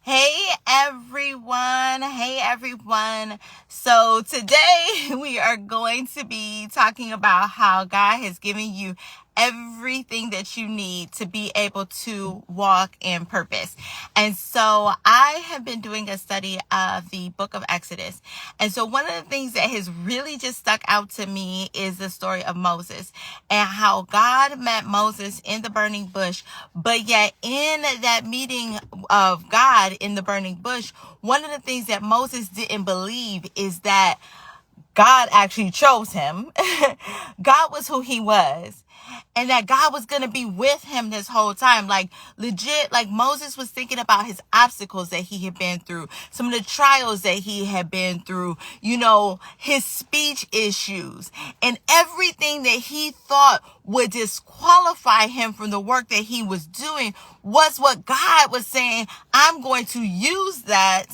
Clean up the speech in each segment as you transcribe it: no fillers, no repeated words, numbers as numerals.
Hey everyone. Hey everyone. So today we are going to be talking about how God has given you everything that you need to be able to walk in purpose. And so I have been doing a study of the book of Exodus. And so one of the things that has really just stuck out to me is the story of Moses and how God met Moses in the burning bush. But yet in that meeting of God in the burning bush, one of the things that Moses didn't believe is that God actually chose him. God was who he was. And that God was going to be with him this whole time. Like legit, like Moses was thinking about his obstacles that he had been through, some of the trials that he had been through, his speech issues and everything that he thought would disqualify him from the work that he was doing was what God was saying. I'm going to use that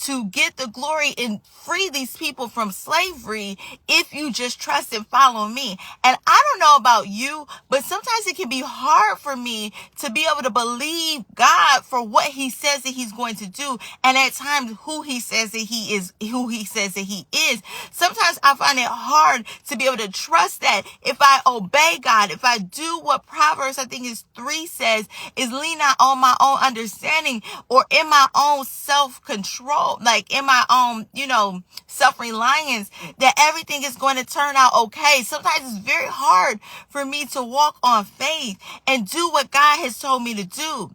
to get the glory and free these people from slavery if you just trust and follow me. And I don't know about you, but sometimes it can be hard for me to be able to believe God for what he says that he's going to do. And at times who he says that he is. Sometimes I find it hard to be able to trust that if I obey God, if I do what Proverbs, I think is 3 says, is lean not on my own understanding or in my own self-control, like in my own, self-reliance, that everything is going to turn out okay. Sometimes it's very hard for me to walk on faith and do what God has told me to do.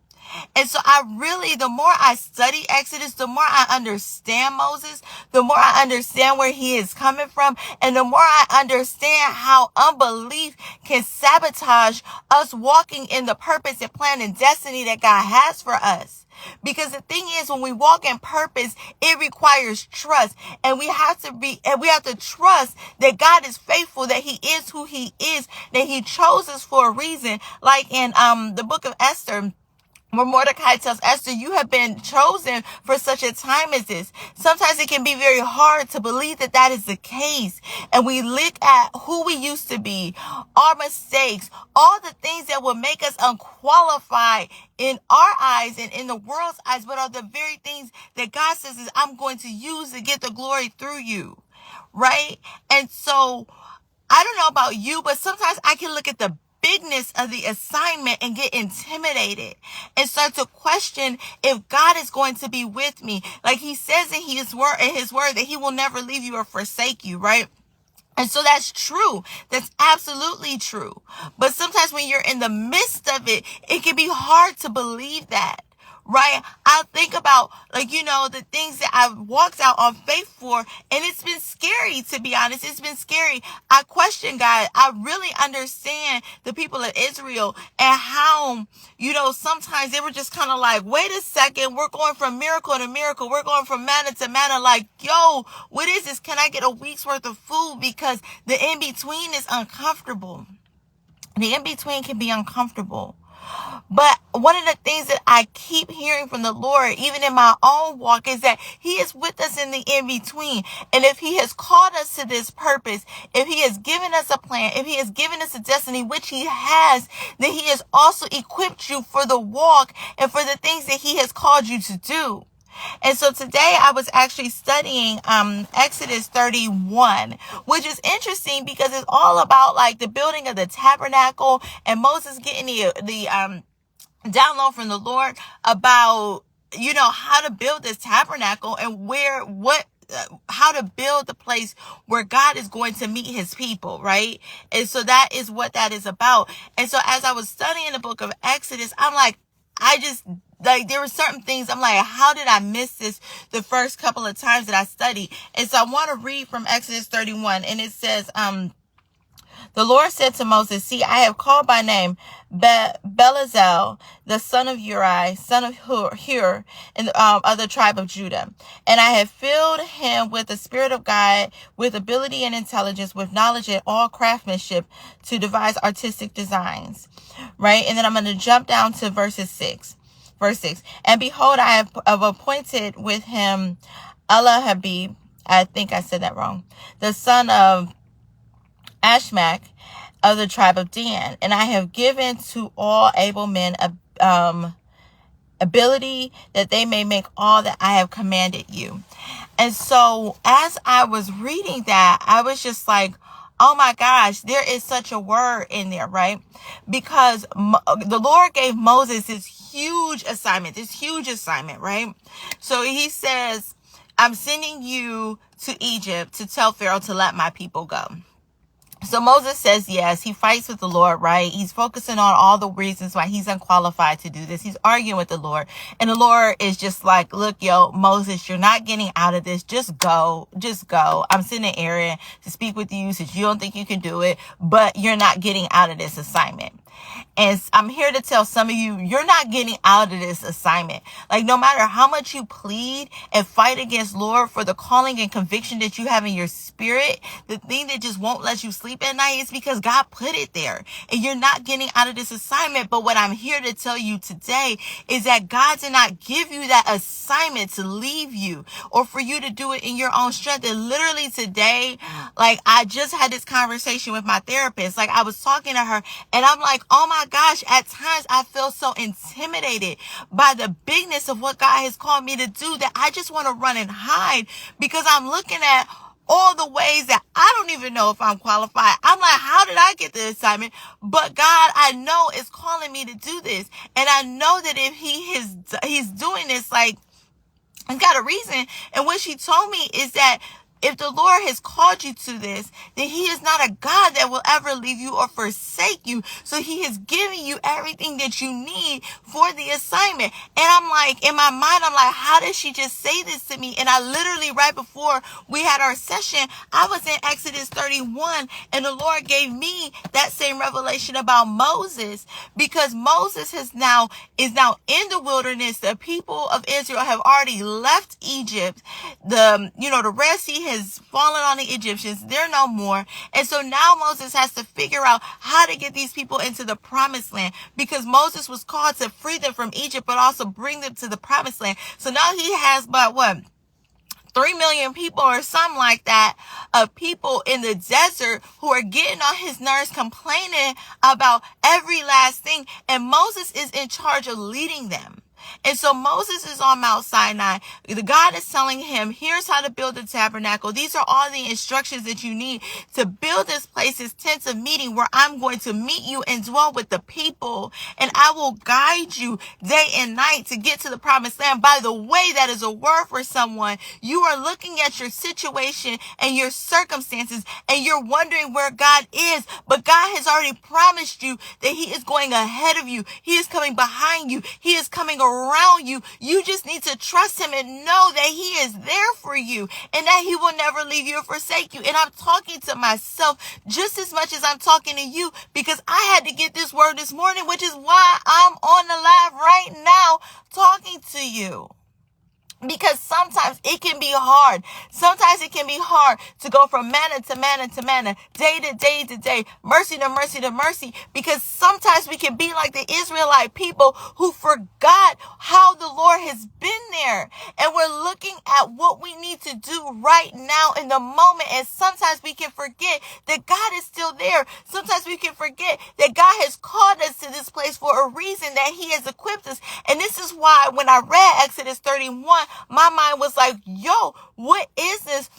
And so the more I study Exodus, the more I understand Moses, the more I understand where he is coming from, and the more I understand how unbelief can sabotage us walking in the purpose and plan and destiny that God has for us. Because the thing is, when we walk in purpose, it requires trust. And we have to trust that God is faithful, that he is who he is, that he chose us for a reason. Like in the book of Esther, where Mordecai tells Esther, you have been chosen for such a time as this. Sometimes it can be very hard to believe that that is the case. And we look at who we used to be, our mistakes, all the things that will make us unqualified in our eyes and in the world's eyes, but are the very things that God says is I'm going to use to get the glory through you. Right? And so I don't know about you, but sometimes I can look at the bigness of the assignment and get intimidated and start to question if God is going to be with me. Like he says in his word that he will never leave you or forsake you, right? And so that's true. That's absolutely true. But sometimes when you're in the midst of it, it can be hard to believe that. Right? I think about the things that I've walked out on faith for, and it's been scary, to be honest. It's been scary. I question God. I really understand the people of Israel and how, sometimes they were just kind of like, wait a second, we're going from miracle to miracle. We're going from manna to manna. Like, yo, what is this? Can I get a week's worth of food? Because the in-between is uncomfortable. The in-between can be uncomfortable. But one of the things that I keep hearing from the Lord, even in my own walk, is that he is with us in the in-between. And if he has called us to this purpose, if he has given us a plan, if he has given us a destiny, which he has, then he has also equipped you for the walk and for the things that he has called you to do. And so today I was actually studying Exodus 31, which is interesting because it's all about like the building of the tabernacle and Moses getting the download from the Lord about how to build this tabernacle and how to build the place where God is going to meet his people, right? And so that is what that is about. And so as I was studying the book of Exodus, I'm like, there were certain things I'm like, how did I miss this the first couple of times that I studied? And so I want to read from Exodus 31, and it says, the Lord said to Moses, see, I have called by name Bezalel, the son of Uri, son of Hur, of the tribe of Judah. And I have filled him with the Spirit of God, with ability and intelligence, with knowledge and all craftsmanship to devise artistic designs. Right? And then I'm going to jump down to verse 6. And behold, I have appointed with him Habib, I think I said that wrong, the son of Ashmach of the tribe of Dan, and I have given to all able men ability, that they may make all that I have commanded you. And so as I was reading that, I was just like, oh my gosh, there is such a word in there, right? Because the Lord gave Moses this huge assignment, right? So he says, I'm sending you to Egypt to tell Pharaoh to let my people go. So Moses says yes. He fights with the Lord, right? He's focusing on all the reasons why he's unqualified to do this. He's arguing with the Lord. And the Lord is just like, look, Moses, you're not getting out of this. Just go. Just go. I'm sending Aaron to speak with you since you don't think you can do it, but you're not getting out of this assignment. And I'm here to tell some of you, you're not getting out of this assignment. Like, no matter how much you plead and fight against Lord for the calling and conviction that you have in your spirit, the thing that just won't let you sleep at night is because God put it there. And you're not getting out of this assignment. But what I'm here to tell you today is that God did not give you that assignment to leave you or for you to do it in your own strength. And literally today, like, I just had this conversation with my therapist. Like, I was talking to her and I'm like, oh my gosh, at times I feel so intimidated by the bigness of what God has called me to do that I just want to run and hide, because I'm looking at all the ways that I don't even know if I'm qualified. I'm like, how did I get the assignment? But God, I know is calling me to do this. And I know that if he's doing this, like, he's got a reason. And what she told me is that if the Lord has called you to this, then he is not a God that will ever leave you or forsake you. So he has given you everything that you need for the assignment. And I'm like, in my mind, I'm like, how did she just say this to me? And I literally, right before we had our session, I was in Exodus 31, and the Lord gave me that same revelation about Moses, because Moses is now in the wilderness. The people of Israel have already left Egypt. The Red Sea has fallen on the Egyptians. They're no more. And so now Moses has to figure out how to get these people into the promised land, because Moses was called to free them from Egypt, but also bring them to the promised land. So now he has about 3 million people or something like that, of people in the desert who are getting on his nerves, complaining about every last thing. And Moses is in charge of leading them. And so Moses is on Mount Sinai. The God is telling him, here's how to build the tabernacle. These are all the instructions that you need to build this place, this tents of meeting, where I'm going to meet you and dwell with the people. And I will guide you day and night to get to the promised land. By the way, that is a word for someone. You are looking at your situation and your circumstances, and you're wondering where God is. But God has already promised you that he is going ahead of you. He is coming behind you. He is coming around you. You just need to trust him and know that he is there for you, and that he will never leave you or forsake you. And I'm talking to myself just as much as I'm talking to you, because I had to get this word this morning, which is why I'm on the live right now talking to you. Because sometimes it can be hard. Sometimes it can be hard to go from manna to manna to manna, day to day to day, mercy to mercy to mercy. Because sometimes we can be like the Israelite people who forgot how the Lord has been there. And we're looking at what we need to do right now in the moment. And sometimes we can forget that God is still there. Sometimes we can forget that God has called us to this place for a reason, that he has equipped us. And this is why when I read Exodus 31, my mind was like, yo, what is this?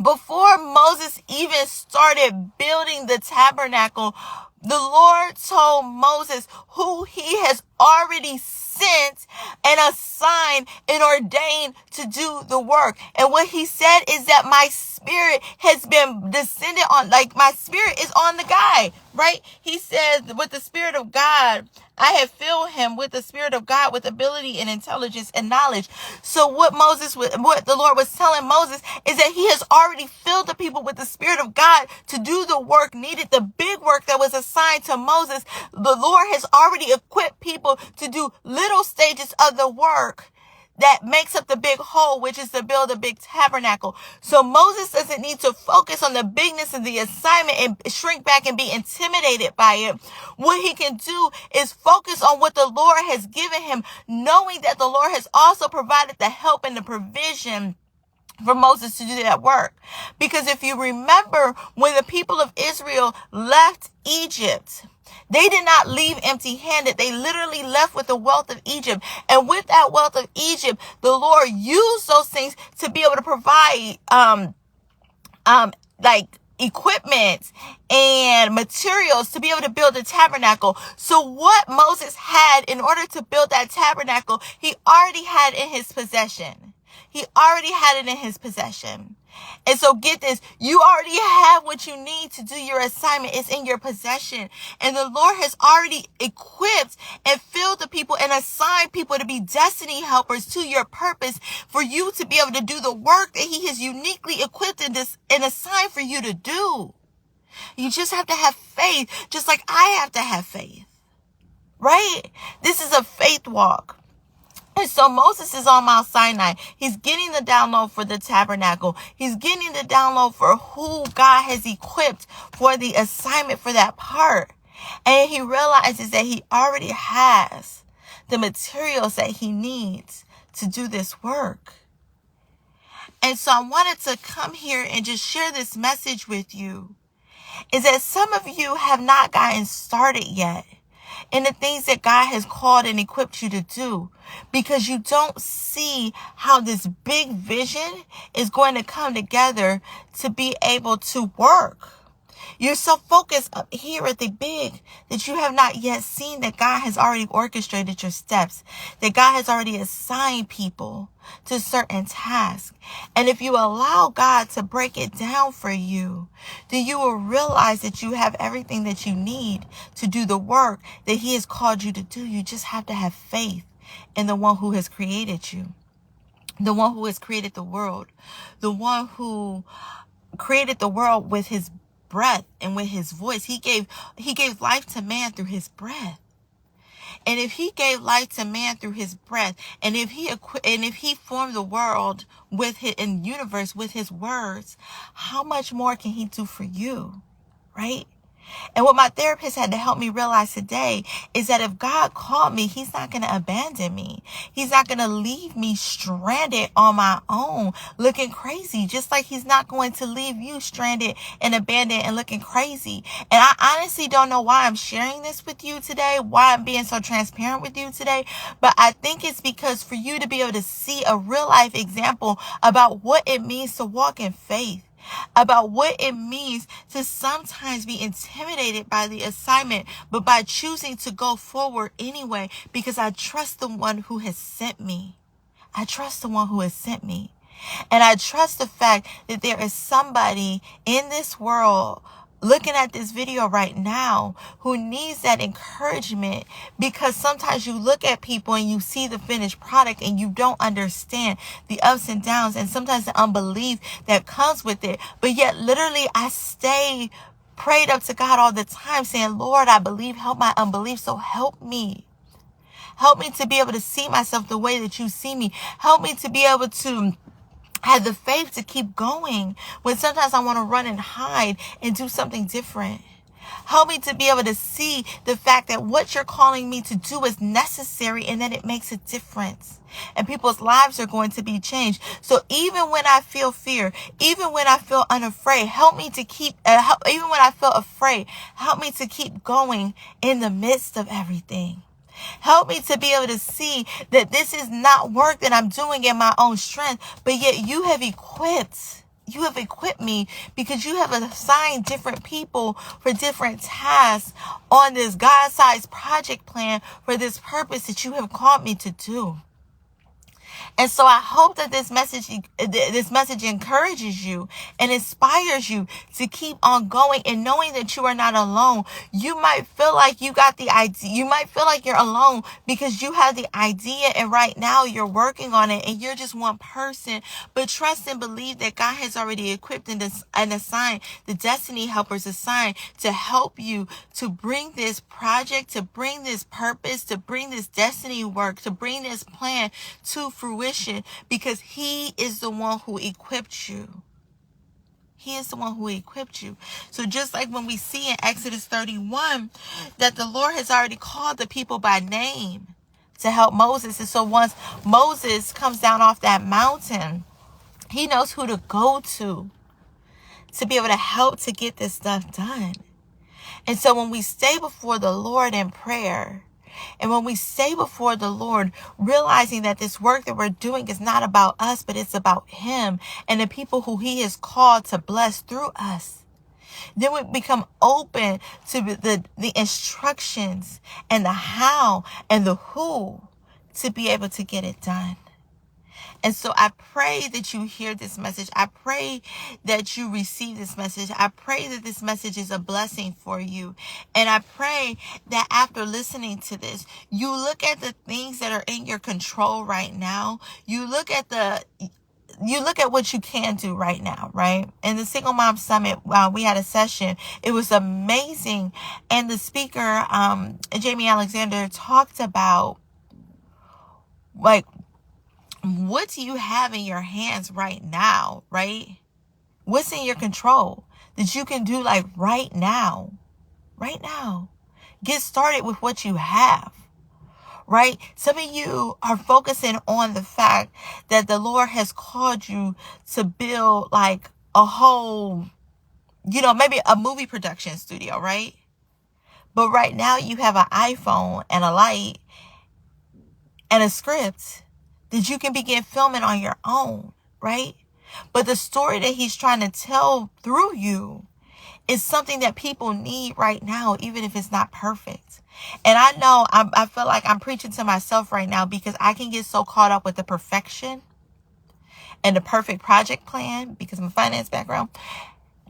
Before Moses even started building the tabernacle, the Lord told Moses who he has already sent and assigned and ordained to do the work. And what he said is that my spirit has been descended on, like my spirit is on the guy, right? He says, with the spirit of God, I have filled him with the spirit of God, with ability and intelligence and knowledge. So what the Lord was telling Moses is that he has already filled the people with the spirit of God to do the work needed, the big work that was assigned to Moses. The Lord has already equipped people to do little stages of the work that makes up the big whole, which is to build a big tabernacle. So Moses doesn't need to focus on the bigness of the assignment and shrink back and be intimidated by it. What he can do is focus on what the Lord has given him, knowing that the Lord has also provided the help and the provision for Moses to do that work. Because if you remember, when the people of Israel left Egypt, They did not leave empty-handed. They literally left with the wealth of Egypt. And with that wealth of Egypt, the Lord used those things to be able to provide like equipment and materials to be able to build the tabernacle. So what Moses had in order to build that tabernacle, he already had in his possession. He already had it in his possession. And so get this, you already have what you need to do your assignment. It's in your possession. And the Lord has already equipped and filled the people and assigned people to be destiny helpers to your purpose, for you to be able to do the work that he has uniquely equipped and assigned for you to do. You just have to have faith, just like I have to have faith, right? This is a faith walk. And so Moses is on Mount Sinai. He's getting the download for the tabernacle. He's getting the download for who God has equipped for the assignment for that part. And he realizes that he already has the materials that he needs to do this work. And so I wanted to come here and just share this message with you, is that some of you have not gotten started yet in the things that God has called and equipped you to do, because you don't see how this big vision is going to come together to be able to work. You're so focused up here at the big that you have not yet seen that God has already orchestrated your steps, that God has already assigned people to certain tasks. And if you allow God to break it down for you, then you will realize that you have everything that you need to do the work that he has called you to do. You just have to have faith in the one who has created you, the one who has created the world, the one who created the world with his breath and with his voice. He gave life to man through his breath. And if he gave life to man through his breath, and if he formed the world with his and universe with his words, how much more can he do for you, right? And what my therapist had to help me realize today is that if God called me, he's not going to abandon me. He's not going to leave me stranded on my own looking crazy, just like he's not going to leave you stranded and abandoned and looking crazy. And I honestly don't know why I'm sharing this with you today, why I'm being so transparent with you today, but I think it's because for you to be able to see a real life example about what it means to walk in faith, about what it means to sometimes be intimidated by the assignment, but by choosing to go forward anyway, because I trust the one who has sent me. I trust the one who has sent me. And I trust the fact that there is somebody in this world looking at this video right now who needs that encouragement, because sometimes you look at people and you see the finished product and you don't understand the ups and downs and sometimes the unbelief that comes with it. But yet literally I stay prayed up to God all the time saying, Lord, I believe, help my unbelief. So help me. Help me to be able to see myself the way that you see me. Help me to be able to have the faith to keep going when sometimes I want to run and hide and do something different. Help me to be able to see the fact that what you're calling me to do is necessary and that it makes a difference. And people's lives are going to be changed. So even when I feel fear, even when I feel unafraid, help me to keep, even when I feel afraid, help me to keep going in the midst of everything. Help me to be able to see that this is not work that I'm doing in my own strength, but yet you have equipped me, because you have assigned different people for different tasks on this God-sized project plan for this purpose that you have called me to do. And so I hope that this message encourages you and inspires you to keep on going and knowing that you are not alone. You might feel like you got the idea. You might feel like you're alone because you have the idea and right now you're working on it and you're just one person. But trust and believe that God has already equipped and assigned the destiny helpers assigned to help you to bring this project, to bring this purpose, to bring this destiny work, to bring this plan to fruition, because he is the one who equipped you. He is the one who equipped you. So just like when we see in Exodus 31 that the Lord has already called the people by name to help Moses. And so once Moses comes down off that mountain, he knows who to go to be able to help to get this stuff done. And so when we stay before the Lord in prayer, and when we stay before the Lord, realizing that this work that we're doing is not about us, but it's about Him and the people who He has called to bless through us, then we become open to the instructions and the how and the who to be able to get it done. And so I pray that you hear this message. I pray that you receive this message. I pray that this message is a blessing for you. And I pray that after listening to this, you look at the things that are in your control right now. You look at what you can do right now, right? In the Single Mom Summit, we had a session. It was amazing. And the speaker, Jamie Alexander, talked about, like, what do you have in your hands right now, right? What's in your control that you can do, like, right now? Right now. Get started with what you have, right? Some of you are focusing on the fact that the Lord has called you to build, like, a whole, maybe a movie production studio, right? But right now you have an iPhone and a light and a script that you can begin filming on your own, right? But the story that He's trying to tell through you is something that people need right now, even if it's not perfect. And I know I feel like I'm preaching to myself right now, because I can get so caught up with the perfection and the perfect project plan, because of my finance background,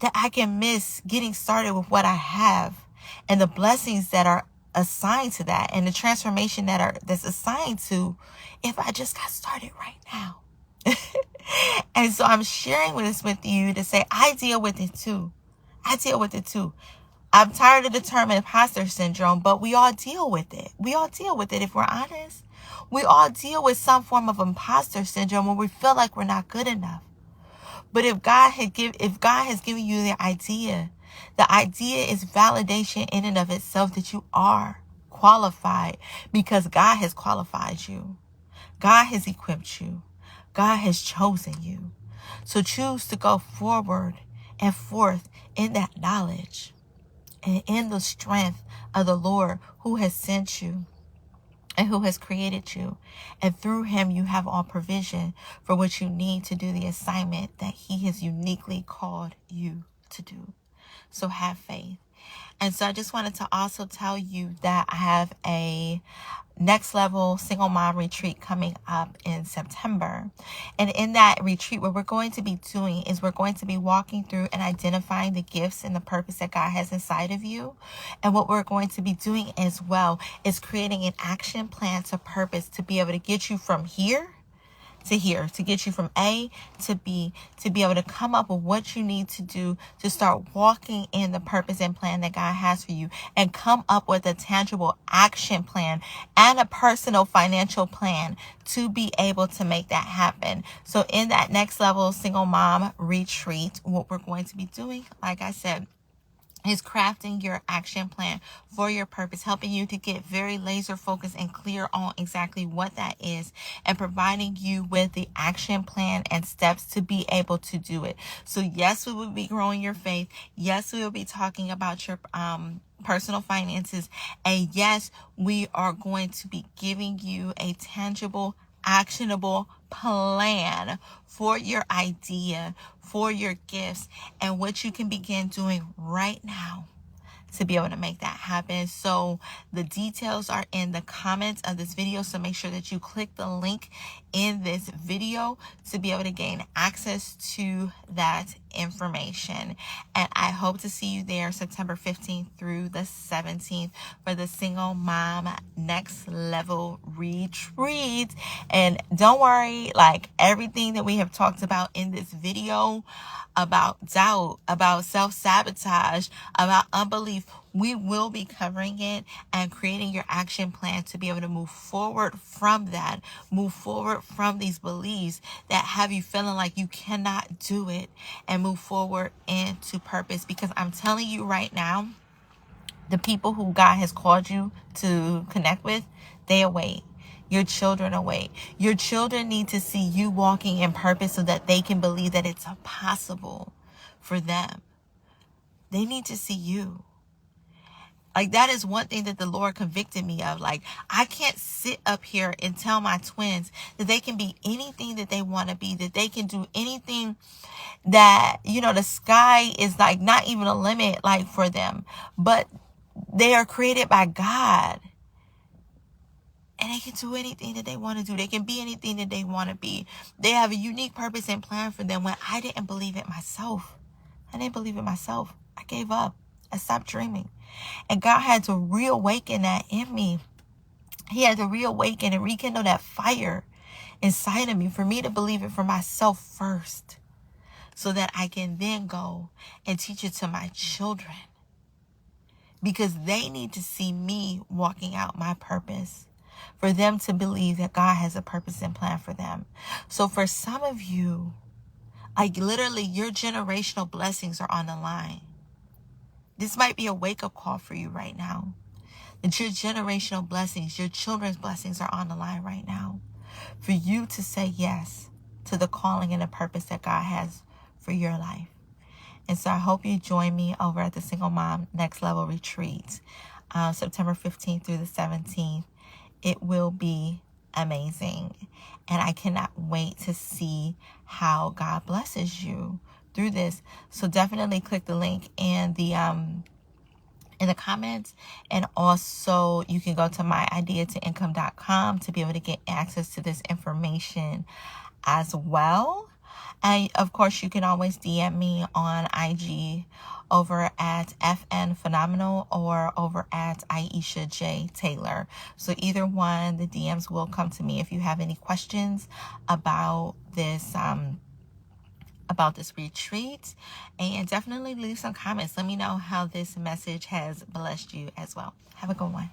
that I can miss getting started with what I have and the blessings that are assigned to that, and the transformation that's assigned to if I just got started right now. And so I'm sharing this with you to say, I deal with it too. I'm tired of the term imposter syndrome, but we all deal with it. If we're honest. We all deal with some form of imposter syndrome when we feel like we're not good enough. But if God has given you the idea is validation in and of itself that you are qualified, because God has qualified you. God has equipped you. God has chosen you. So choose to go forward and forth in that knowledge and in the strength of the Lord who has sent you and who has created you. And through Him, you have all provision for what you need to do the assignment that He has uniquely called you to do. So have faith. And so I just wanted to also tell you that I have a next level single mom retreat coming up in September. And in that retreat, what we're going to be doing is we're going to be walking through and identifying the gifts and the purpose that God has inside of you. And what we're going to be doing as well is creating an action plan to purpose to be able to get you from here to here, to get you from A to B, to be able to come up with what you need to do to start walking in the purpose and plan that God has for you, and come up with a tangible action plan and a personal financial plan to be able to make that happen. So in that next level single mom retreat, what we're going to be doing, like I said, is crafting your action plan for your purpose, helping you to get very laser focused and clear on exactly what that is, and providing you with the action plan and steps to be able to do it. So yes, we will be growing your faith. Yes, we will be talking about your personal finances. And yes, we are going to be giving you a tangible, actionable plan for your idea, for your gifts, and what you can begin doing right now to be able to make that happen. So the details are in the comments of this video. So make sure that you click the link in this video to be able to gain access to that information. And I hope to see you there September 15th through the 17th for the Single Mom Next Level Retreat. And don't worry, like everything that we have talked about in this video, about doubt, about self-sabotage, about unbelief, we will be covering it and creating your action plan to be able to move forward from that, move forward from these beliefs that have you feeling like you cannot do it, and move forward into purpose. Because I'm telling you right now, the people who God has called you to connect with, they await. Your children await. Your children need to see you walking in purpose so that they can believe that it's possible for them. They need to see you. Like, that is one thing that the Lord convicted me of. Like, I can't sit up here and tell my twins that they can be anything that they want to be, that they can do anything, that, you know, the sky is like not even a limit, like, for them. But they are created by God. And they can do anything that they want to do. They can be anything that they want to be. They have a unique purpose and plan for them when I didn't believe it myself. I didn't believe it myself. I gave up. I stopped dreaming. And God had to reawaken that in me. He had to reawaken and rekindle that fire inside of me for me to believe it for myself first, so that I can then go and teach it to my children, because they need to see me walking out my purpose, for them to believe that God has a purpose and plan for them. So for some of you, like, literally your generational blessings are on the line. This might be a wake-up call for you right now. That your generational blessings, your children's blessings are on the line right now. For you to say yes to the calling and the purpose that God has for your life. And so I hope you join me over at the Single Mom Next Level Retreat, September 15th through the 17th. It will be amazing. And I cannot wait to see how God blesses you through this. So definitely click the link in the comments, and also you can go to myideatoincome.com to be able to get access to this information as well. And of course, you can always DM me on IG over at FNPHENOMENAL or over at Aisha J. Taylor. So either one, the DMs will come to me if you have any questions about this retreat. And definitely leave some comments. Let me know how this message has blessed you as well. Have a good one.